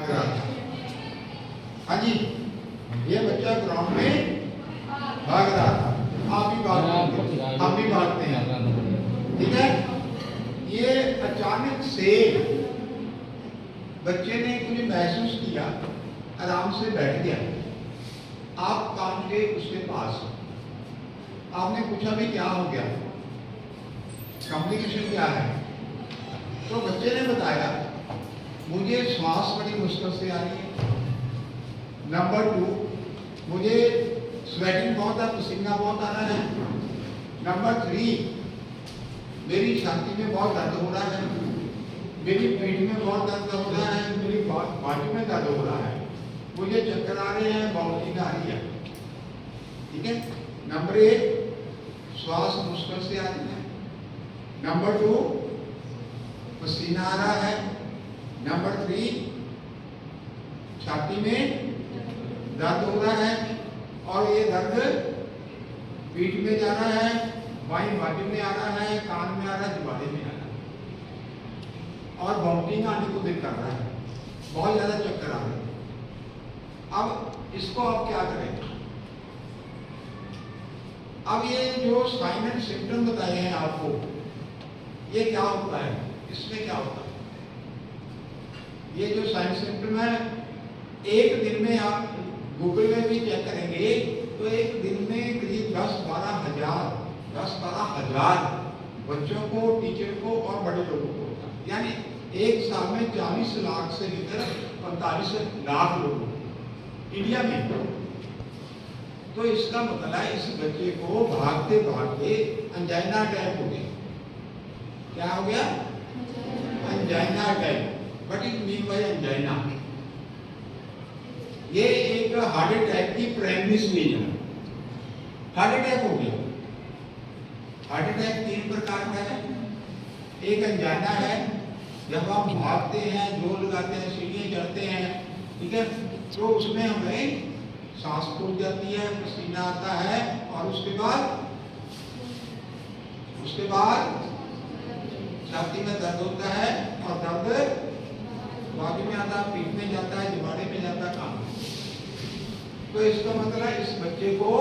रहा था। हाँ जी, ये बच्चा ग्राउंड में भाग रहा था। आप भी भागते हैं, हम भी भागते हैं, ठीक है। ये अचानक से बच्चे ने कुछ महसूस किया, आराम से बैठ गया। आप काम के उसके पास, आपने पूछा भी क्या हो गया, कम्युनिकेशन क्या है? तो बच्चे ने बताया मुझे श्वास बड़ी मुश्किल से आ रही है, नंबर 2 मुझे स्वेटिंग बहुत है, पसीना बहुत आ रहा है, नंबर 3 मेरी छाती में बहुत दर्द हो रहा है, मेरी पीठ में बहुत दर्द हो रहा है, मेरी बाजू में दर्द हो रहा है, मुझे चक्कर आ रहे हैं, वॉमिटिंग आ रही है। ठीक है, नंबर 1 श्वास मुश्किल से आ रही है, नंबर 2 पसीना आ रहा है, नंबर 3 छाती में दर्द हो रहा है और ये दर्द पीठ में जा रहा है, बाईं बाजू में आ रहा है, कान में आ रहा है, जुबाड़े में आ रहा है और वॉमिटिंग आने को दिल कर रहा है, बहुत ज्यादा चक्कर आ रहे हैं। अब इसको आप क्या करें? अब ये जो साइन एंड सिम्टम बताए हैं आपको, ये क्या होता है, इसमें क्या होता है? ये जो साइन सिम्टम है, एक दिन में आप गूगल में भी चेक करेंगे तो एक दिन में करीब 10-12 हजार बच्चों को, टीचर को और बड़े लोगों को होता है। यानी एक साल में 40 लाख से लेकर 45 लाख लोग इंडिया में। तो इसका मतलब है इस बच्चे को भागते भागते अंजाइना अटैक हो गया। क्या हो गया? Angina attack. What is mean by angina? ये एक हार्ट अटैक की प्राइमरी स्टेज है। हार्ट अटैक हो गया। हार्ट अटैक 3 प्रकार का है। एक अंजाइना है, जब आप भागते हैं, जोर लगाते हैं, सीढ़ियाँ चढ़ते हैं, ठीक है, तो उसमें हमें सांस फूल जाती है, पसीना आता है और उसके बाद छाती में दर्द होता है और दर्द बाजू में आता है, पीठ में जाता है, जुबाड़े में जाता है, कान में। तो इसका मतलब है इस बच्चे को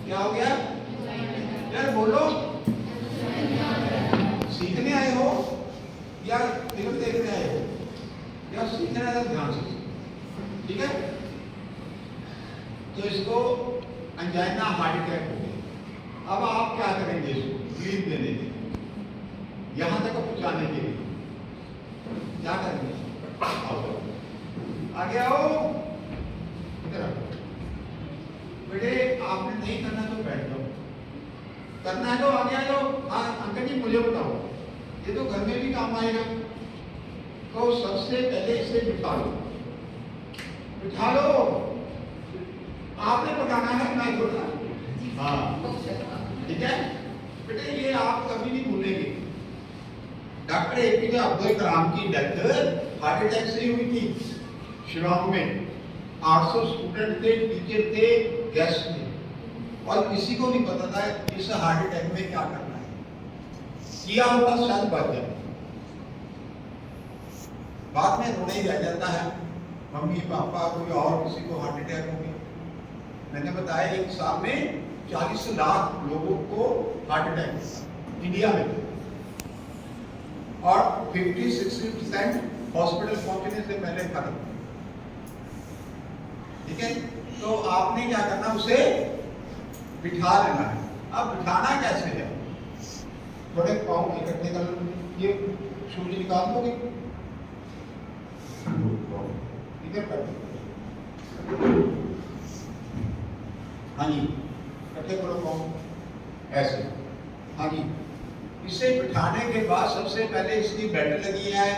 क्या हो गया? यार बोलो, सीखने आए हो या फिल्म देखने आए हो या सीखने आए हो? ध्यान से, ठीक है। तो इसको अंजाइना हार्ट अटैक हो गया। अब आप क्या करेंगे? इसको ब्रीथ देने के लिए, यहां तक पहुंचाने के लिए क्या करेंगे? आगे आओ, इधर आओ बेटे। आपने नहीं करना तो बैठ जाओ, करना है तो आगे आ जाओ। हाँ अंकल जी मुझे बताओ, ये तो घर में भी काम आएगा। तो सबसे पहले इसे बिठा लो, बिठा लो। आपने पकाना है, मैं थोड़ा। हाँ ठीक है बेटे, ये आप कभी नहीं भूलेंगे। डॉक्टर एपीजे अब्दुल कलाम की डेथ हार्ट अटैक से ही हुई थी। शिलांग में 800 स्टूडेंट थे, टीचर थे, गेस्ट थे, और किसी को नहीं पता था इस हार्ट अटैक में क्या करना है। किया होता शायद बच जाए। बाद में रोना ही रह जाता है, मम्मी पापा कोई और किसी को हार्ट अटैक हो गया। मैंने बताया एक साल में 40 लाख लोगों को हार्ट अटैक होता इंडिया में, और 50-60% हॉस्पिटल पहुंचने से पहले खत्म। ठीक है, तो आपने क्या करना, उसे बिठा लेना है। अब बिठाना कैसे है? थोड़े पाँव इकट्ठे कर लो, ये शूज निकाल दोगे, इधर कर दो। हाँ जी, इकट्ठे करो पाँव ऐसे। हाँ जी, इसे बिठाने के बाद सबसे पहले इसकी बेल्ट लगी है,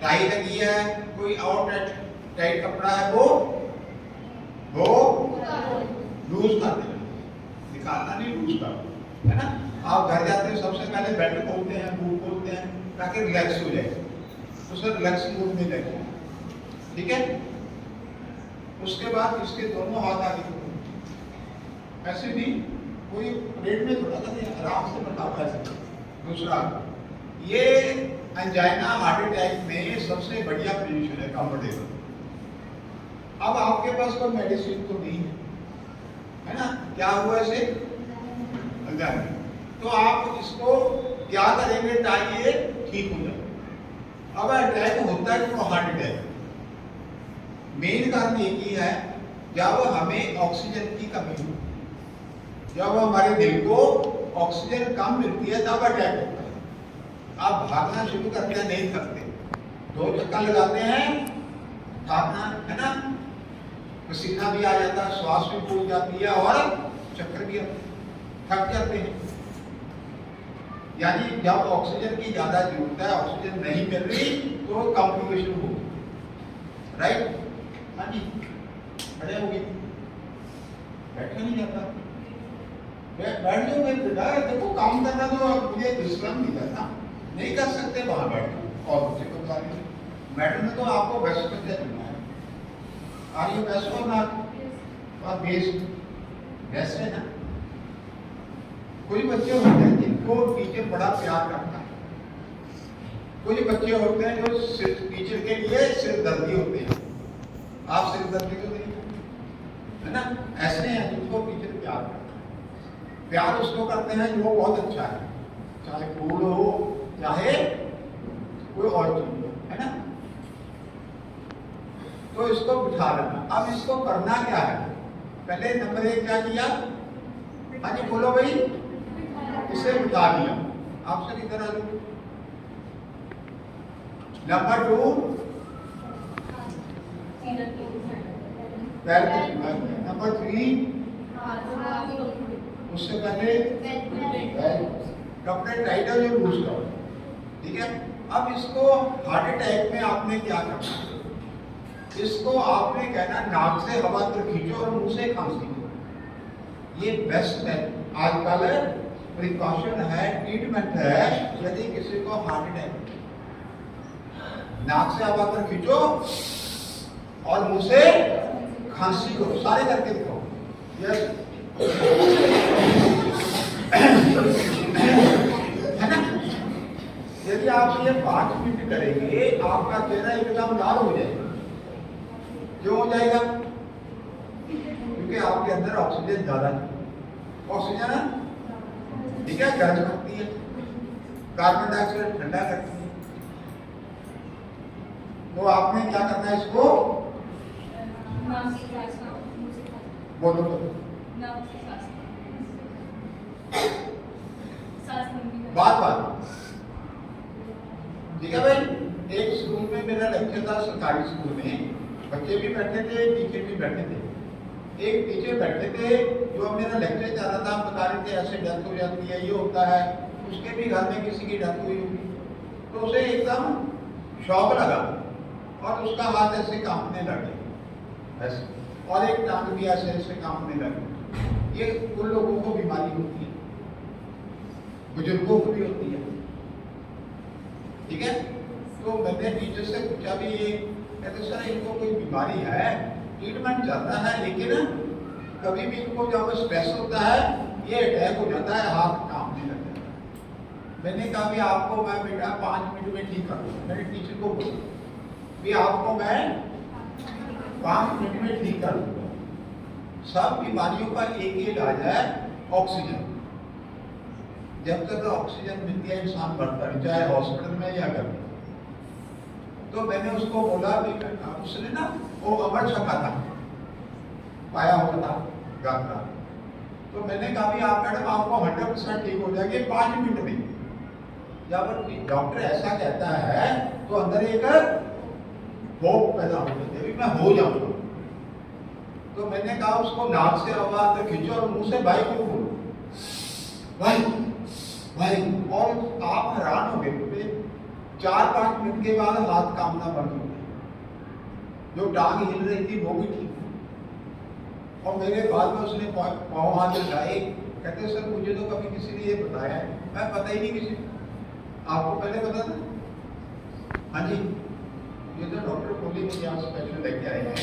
टाई लगी है, कोई और टाइट कपड़ा है वो लूज कर देना, निकालना नहीं, लूज कर, है ना। आप घर जाते हैं सबसे पहले बेल्ट खोलते हैं, बूट खोलते हैं ताकि रिलैक्स हो जाए, तो सर रिलैक्स मूड में लगे। ठीक है, उसके बाद इसके दोनों हाथ आगे ऐसे भी, कोई रेट में थोड़ा सा आराम से बता। ऐसे दूसरा, ये एंजाइना हार्ट अटैक में सबसे बढ़िया पोजीशन है कंफर्टेबल। अब आपके पास कोई मेडिसिन तो नहीं है ना, क्या हुआ इसे एंजाइना, तो आप इसको क्या करेंगे ताकि ठीक हो जाए। अब अटैक होता है तो हार्ट अटैक मेन कारण एक ही है, जब हमें ऑक्सीजन की कमी हो, जब हमारे दिल को ऑक्सीजन कम मिलती है तब अटैक होता है। आप भागना शुरू करते हैं, नहीं थकते, 2 चक्कर लगाते हैं, भागना है ना, पसीना भी आ जाता है, श्वास भी फूल जाती है और चक्कर भी थक जाते हैं। यानी जब ऑक्सीजन की ज्यादा जरूरत है, ऑक्सीजन नहीं मिल रही तो कॉम्प्लिकेशन होगी, राइट। हाँ जी, खड़े हो गए, बैठा नहीं जाता, बैठ जाओ बेटा, देखो काम करना तो मुझे विश्राम नहीं करना, नहीं कर सकते वहां बैठो और मुझे कोई बात नहीं। मैडम ने तो आपको बेस्ट करके चुना है, आर यू बेस्ट और नॉट और बेस्ट बेस्ट है ना। कुछ बच्चे होते हैं जिनको टीचर बड़ा प्यार करता है, कुछ बच्चे होते हैं जो टीचर के लिए सिरदर्दी होते हैं। आप सिरदर्दी तो नहीं है ना, ऐसे हैं जिनको टीचर प्यार करता है। प्यार उसको करते हैं जो बहुत अच्छा है, चाहे फूल हो चाहे कोई और चीज हो, है ना। तो इसको बिठा लेना। अब इसको करना क्या है, पहले नंबर 1 क्या किया, हाँ जी बोलो भाई, इसे बिठा दिया। आपसे किधर आ जाओ। नंबर 2 नंबर 3 उससे पहले कपड़े टाइट और लूज करो, ठीक है। अब इसको हार्ट अटैक में आपने क्या करना, इसको आपने कहना नाक से हवा अंदर खींचो और मुंह से खांसी करो, ये बेस्ट है आजकल प्रिकॉशन है, ट्रीटमेंट है। यदि किसी को हार्ट अटैक, नाक से हवा अंदर खींचो और मुंह से खांसी करो, सारे करके दिखाओ। यस है ना। यदि आप ये 5 मिनट करेंगे आपका चेहरा एकदम लाल हो जाएगा। क्यों हो जाएगा, क्योंकि आपके अंदर ऑक्सीजन ज्यादा है, ऑक्सीजन ठीक है गर्म करती है, कार्बन डाइऑक्साइड ठंडा करती है। तो आपने क्या करना है, इसको बोलो बात ठीक है भाई। एक स्कूल में मेरा लेक्चर था, सरकारी स्कूल में, बच्चे भी बैठे थे, टीचर भी बैठे थे। एक टीचर बैठे थे जो मेरा लेक्चर चल रहा था, बता रहे थे ऐसे डेथ हो जाती है, ये होता है, उसके भी घर में किसी की डेथ हुई होगी। तो उसे एकदम शौक लगा और उसका हाथ ऐसे कांपने लगे ऐसे, और एक टांग भी ऐसे ऐसे कांपने लगे। ये उन लोगों को बीमारी होती है, बुजुर्गों को भी होती है, ठीक है। तो मैंने टीचर से पूछा भी, ये कहते सर इनको कोई बीमारी है, ट्रीटमेंट चलता है, लेकिन कभी भी इनको जब स्ट्रेस होता है ये अटैक हो जाता है, हाथ कांपने लग जाता है। मैंने कहा भी आपको मैं बेटा 5 मिनट में ठीक कर दूंगा। मैंने टीचर को बोला भी आपको मैं 5 मिनट में ठीक कर दूंगा। सब बीमारियों का एक ही इलाज है, ऑक्सीजन। जब तक ऑक्सीजन मिलती है इंसान बढ़ता है, चाहे हॉस्पिटल में या घर में। तो मैंने उसको बोला, उसने ना वो अमर छका था, पाया हुआ था गाता। तो मैंने कहा भी आप मैडम आपको 100% ठीक हो जाएंगे 5 मिनट में। जब डॉक्टर ऐसा कहता है तो अंदर एक होप पैदा हो जाती है, मैं हो जाऊंगा। तो मैंने कहा उसको नाक से हवा अंदर खींचो और मुंह से भाई को बोलो, भाई भाई, और आप हैरान हो गए, 4-5 मिनट के बाद हाथ कामना बंद हो गया, जो टांग हिल रही थी वो भी ठीक। और मेरे बाद में उसने पाँव हाथ लगाए, कहते सर मुझे तो कभी किसी ने ये बताया है, मैं पता ही नहीं किसी, आपको पहले पता था? हाँ जी, ये तो डॉक्टर बोली कि आप स्पेशल लेके आए हैं,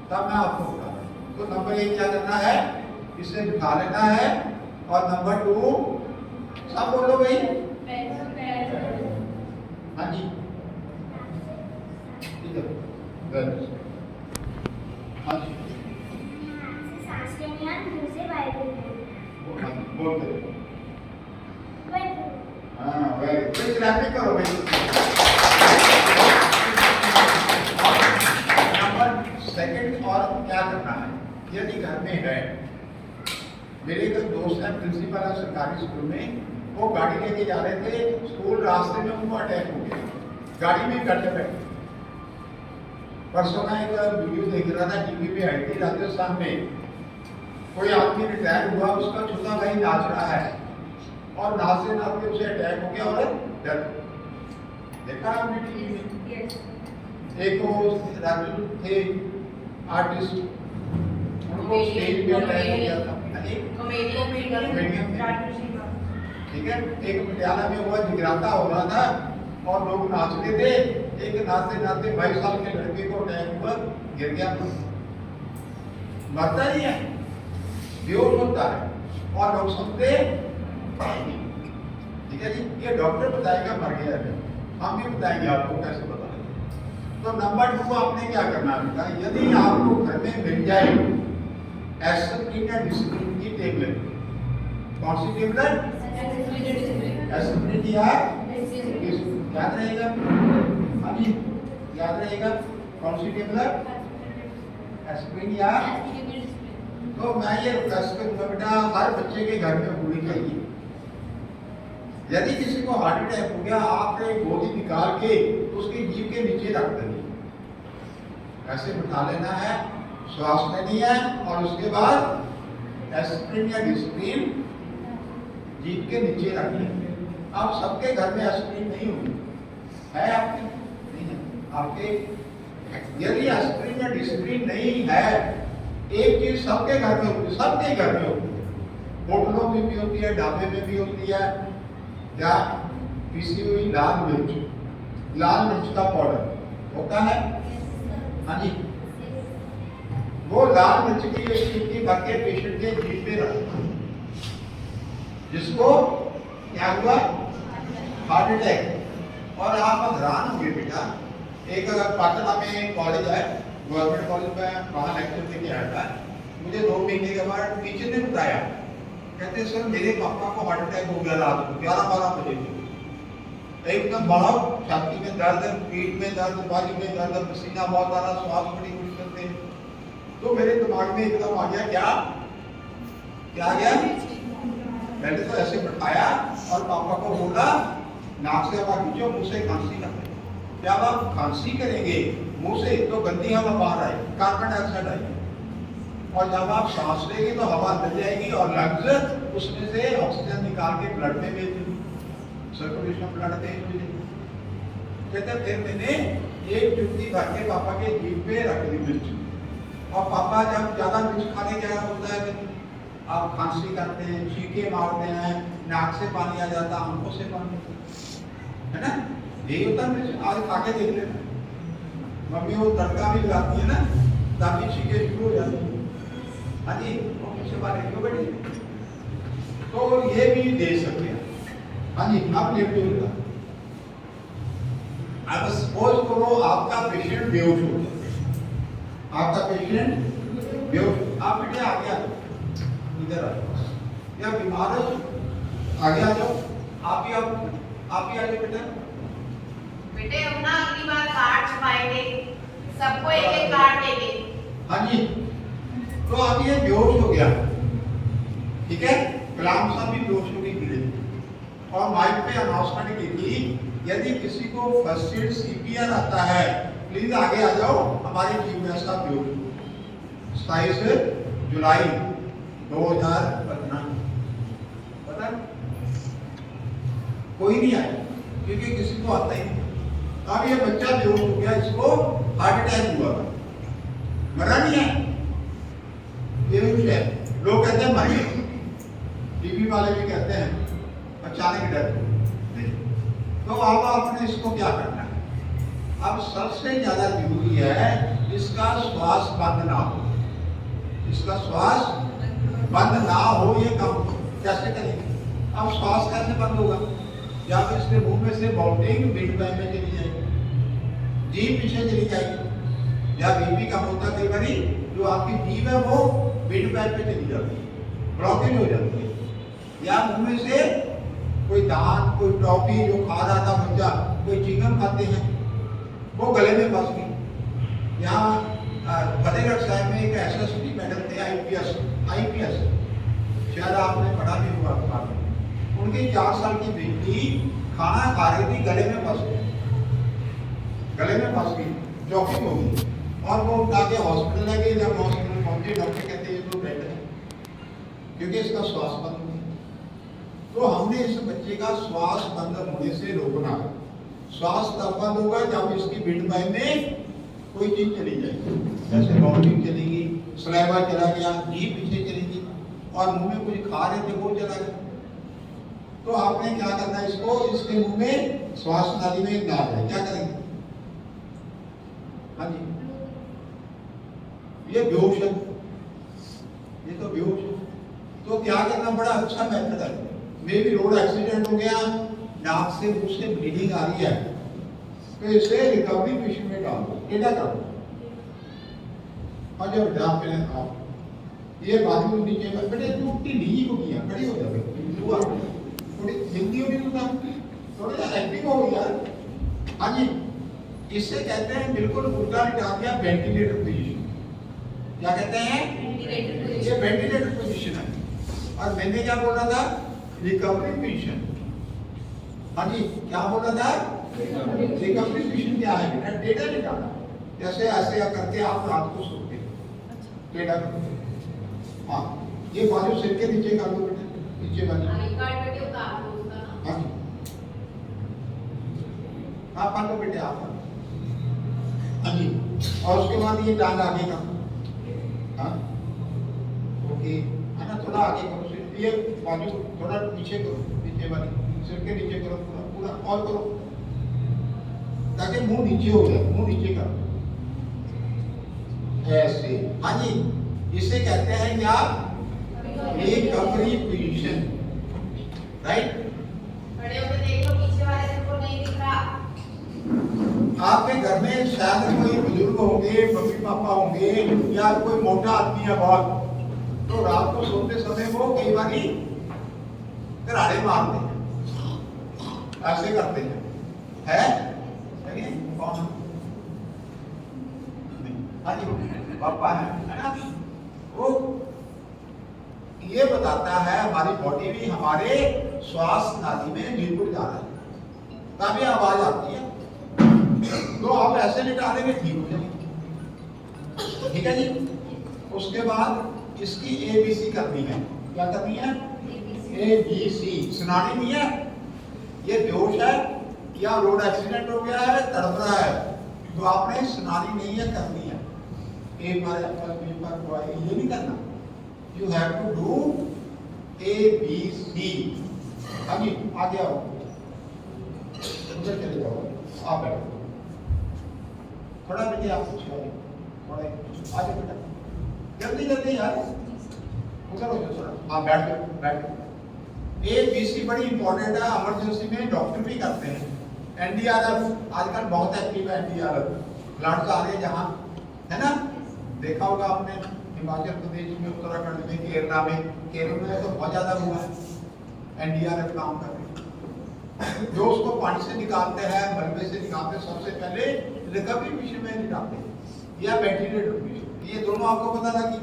तब मैं आपको बता रहा हूँ। तो नंबर 1 क्या करना है, इसे बिठा लेना है, और नंबर 2 सब बोलो भाई, हाँ हाँ जी सांस लेने और मुंह से बाहर निकलना। बोलते वेरी हाँ वेरी गुड क्लैपिंग करो भाई नंबर सेकंड और क्या करना है यदि घर में है मेरे एक दोस्त है प्रिंसिपल है सरकारी स्कूल में वो गाड़ी लेके जा रहे थे स्कूल रास्ते में उनको अटैक हो गया गाड़ी में बैठे बैठे परसों मैं एक वीडियो देख रहा था टीवी पे आई थी राजस्थान में कोई आदमी रिटायर हुआ उसका छोटा भाई नाच रहा है और नाचते नाचते उसे अटैक हो गया और डेथ देखा आपने टीवी में एक वो राजू थे आर्टिस्ट उनको स्टेज पे अटैक हो गया था ठीक है एक पटियाला में हुआ जगराता हो रहा था और लोग नाचते थे एक नाचते नाचते 22 साल के लड़के को अटैक हुआ गिर गया मरता नहीं है बेहोश होता है और लोग सुनते ठीक है जी ये डॉक्टर बताएगा मर गया है हम भी बताएंगे आपको कैसे बताएंगे तो नंबर 2 आपने क्या करना है यदि आपको घर में मिल जाए एस्पिरिन या डिस्प्रिन की टेबलेट कौन सी टेबलेट एस्पिरिन या याद रहेगा अभी याद रहेगा कौन सी टेबलेट एस्पिरिन या तो मैं ये रिक्वेस्ट करूंगा बेटा हर बच्चे के घर में होनी चाहिए यदि किसी को हार्ट अटैक हो गया आपने गोली निकाल के उसकी जीभ के नीचे रख देनी ऐसे बिठा लेना है श्वास लेनी है और उसके बाद एस्पिरिन या डिस्प्रिन जीभ के नीचे रख लेंगे आप सबके घर में एस्पिरिन नहीं होगी है आपके नहीं है आपके यदि एस्पिरिन या डिस्प्रिन नहीं है एक चीज सबके घर में होती है सबके घर में होती है होटलों में भी होती है ढाबे में भी होती है या पिसी हुई लाल मिर्च का पाउडर होता है हाँ जी वो लाल मिर्च की एक चुटकी भर के पेशेंट के जीभ पे रखना जिसको क्या हुआ हार्ट अटैक और आप हैरान होंगे बेटा एक पाटना में कॉलेज है गवर्नमेंट कॉलेज में वहाँ लेक्चर देके आया था मुझे 2 महीने के बाद टीचर ने बताया कहते सर मेरे पापा को हार्ट अटैक हो गया रात को 11-12 बजे एकदम बड़ा छाती में दर्द पीठ में दर्द बाजू में दर्द पसीना बहुत आ रहा श्वास बड़ी मुश्किल से तो मेरे दिमाग में एकदम आ गया क्या आ गया मैंने तो ऐसे बैठाया और पापा को बोला नाक से हवा खींचो मुंह से खांसी करते जब आप खांसी करेंगे मुंह से तो गंदी हवा बाहर आएगी कार्बन डाइऑक्साइड आएगी और जब आप सांस लेंगे तो हवा अंदर जाएगी और लंग्स उसमें से ऑक्सीजन निकाल के ब्लड में भेज देंगे सर्कुलेशन ब्लड तेज हो जाएगी कहते फिर मैंने एक चुटकी भर के पापा के जीभ पे रख दी मिर्च और पापा जब ज्यादा मिर्च खाने क्या होता है आप खांसी करते हैं छींके मारते हैं नाक से पानी आ जाता आंखों से पानी है ना यही होता है मिर्च आज खा के देख लेना मम्मी वो तड़का भी लगाती है ना ताकि छींके शुरू हो जाती है हाँ जी पीछे बात क्यों बेटी तो ये भी दे सकते हैं हाँ जी आप लेट होगा अब सपोज करो आपका पेशेंट बेहोश हो गया आपका पेशेंट बेहोश आप बेटे आ गया इधर आ या बीमार हो आगे आ जाओ आप ही आ जाओ बेटे अब ना अगली बार कार्ड छपाएंगे सबको एक एक कार्ड देंगे हाँ जी तो अब ये बेहोश हो गया ठीक है कलाम साहब भी बेहोश हो गई गिरे और माइक पे अनाउंसमेंट की थी यदि किसी को फर्स्ट एड सीपीआर आता है प्लीज आगे आ जाओ हमारे चीफ गेस्ट साहब बेहोश 27 जुलाई 2015 पता कोई नहीं आया क्योंकि किसी को आता ही नहीं अब ये बच्चा बेहोश हो गया इसको हार्ट अटैक हुआ मरा नहीं है बेहोश है लोग कहते हैं मर गया टीवी वाले भी कहते हैं अचानक डेथ तो अब आपने इसको क्या करना है अब सबसे ज्यादा जरूरी है इसका श्वास बंद ना हो इसका श्वास बंद ना हो ये काम कैसे करेंगे अब श्वास कैसे बंद होगा या फिर इसके मुंह में से बाउंडिंग मिड में चली जाएगी जीभ पीछे चली जाएगी या बीपी कम होता है, कई बार जो आपकी जीभ है वो विंड पाइप पे चली जाती है, ब्लॉकेज हो जाती है, या मुंह में से कोई दांत, कोई टॉफी जो खा रहा था बच्चा, कोई चिंगम खाते हैं, वो गले में फंस गई। यहाँ फतेहगढ़ साहब में एक एसएसपी मेडल थे, आईपीएस, शायद आपने पढ़ा भी होगा अखबार में। उनकी 4 साल की बेटी खाना खा रही थी, गले में फंस गई, चौकिंग हो गई, और वो उठा के हॉस्पिटल ले गए। जब हॉस्पिटल पहुंचे, डॉक्टर कहते हैं तो डेड है, क्योंकि इसका श्वास बंद हो गया। तो हमने इस बच्चे का श्वास बंद होने से रोकना है। श्वास तब बंद होगा जब इसकी विंड पाइप में कोई चीज चली जाए, जैसे वॉमिटिंग चलेगी, सलाइवा चला गया, जीभ पीछे चलेगी, और मुंह में कुछ खा रहे थे वो चला गया। तो आपने क्या करना है, इसको इसके मुंह में श्वास नाली में ना जाए, क्या करेंगे? हाँ जी, ये बेहोश है, ये तो बेहोश है। तो क्या करना, बड़ा अच्छा मेथड है। मे भी रोड एक्सीडेंट हो गया, नाक से मुंह से ब्लीडिंग आ रही है, तो इसे रिकवरी मशीन में डाल दो, टेढ़ा कर दो, और जब जहाँ पे आप ये बाजू नीचे कर, बेटे तू ढीली हो गई, खड़ी हो जाए, थोड़ी हिंदी होगी तो थोड़ा एक्टिव हो गया। हाँ जी, इससे कहते हैं बिल्कुल उल्टा लिटा दिया, वेंटिलेटर पोजीशन। क्या कहते हैं? ये वेंटिलेटर पोजीशन है। और मैंने क्या बोला था? Recovery position. हाँ जी, क्या बोला था? रिकवरी पोजीशन क्या है बेटा? टेढ़ा लिटाना, जैसे ऐसे करके आप रात को सोते हैं, टेढ़ा करके। हाँ, ये बाजू सिर के नीचे कर दो बेटा, नीचे वाली। हाँ जी, आप कर लो बेटे, आप कर लो। हाँ जी, और उसके बाद ये टांग आगे का, हाँ ओके, है ना, थोड़ा आगे करो, सिर्फ ये बाजू थोड़ा नीचे करो, नीचे वाली सिर के नीचे करो, पूरा पूरा और करो, ताकि मुंह नीचे हो जाए, मुंह नीचे करो ऐसे। हाँ जी, इसे कहते हैं क्या? Recovery position, right. खड़े होकर देख लो, पीछे वाले को नहीं दिख रहा। आपके घर में शायद कोई बुजुर्ग होंगे, मम्मी पापा होंगे, या कोई मोटा आदमी है बहुत, तो रात को सोते समय वो कई बार कराड़े मारते हैं, ऐसे करते हैं, है कौन? हाँ जी, पापा है ना। वो ये बताता है हमारी बॉडी भी हमारे श्वास नाली में लिक्विड जा रहा है, तभी आवाज आती है। तो आप ऐसे लिटा देंगे, ठीक हो जाएगी, ठीक है जी। उसके बाद इसकी ABC करनी है। क्या करनी है? ABC। सुनानी नहीं है, ये बेहोश है या रोड एक्सीडेंट हो गया है, तड़प रहा है, तो आपने सुनानी नहीं है, करनी है। A पर एप्पल, B पर बॉय, ये नहीं करना। You have to do ABC। हाँ जी, आगे आओ, उधर चले जाओ, आप बैठो थोड़ा बेटे, आप पूछो थोड़ा आगे बेटा, जल्दी जल्दी यार, उधर हो जाओ थोड़ा, हाँ बैठ जाओ, बैठ जाओ। ABC बड़ी इंपॉर्टेंट है, इमरजेंसी में डॉक्टर भी करते हैं। NDRF आजकल बहुत एक्टिव है, NDRF फ्लड्स आ रहे हैं जहाँ, है ना, देखा होगा आपने, हिमाचल प्रदेश में, उत्तराखंड में, केरल में तो बहुत ज्यादा हुआ है। NDRF काम कर रही है, जो उसको पानी से निकालते हैं, मलबे से निकालते हैं, सबसे पहले रिकवरी मिशन में निकालते हैं, या वेंटिलेटर मिशन, ये दोनों आपको पता लगी।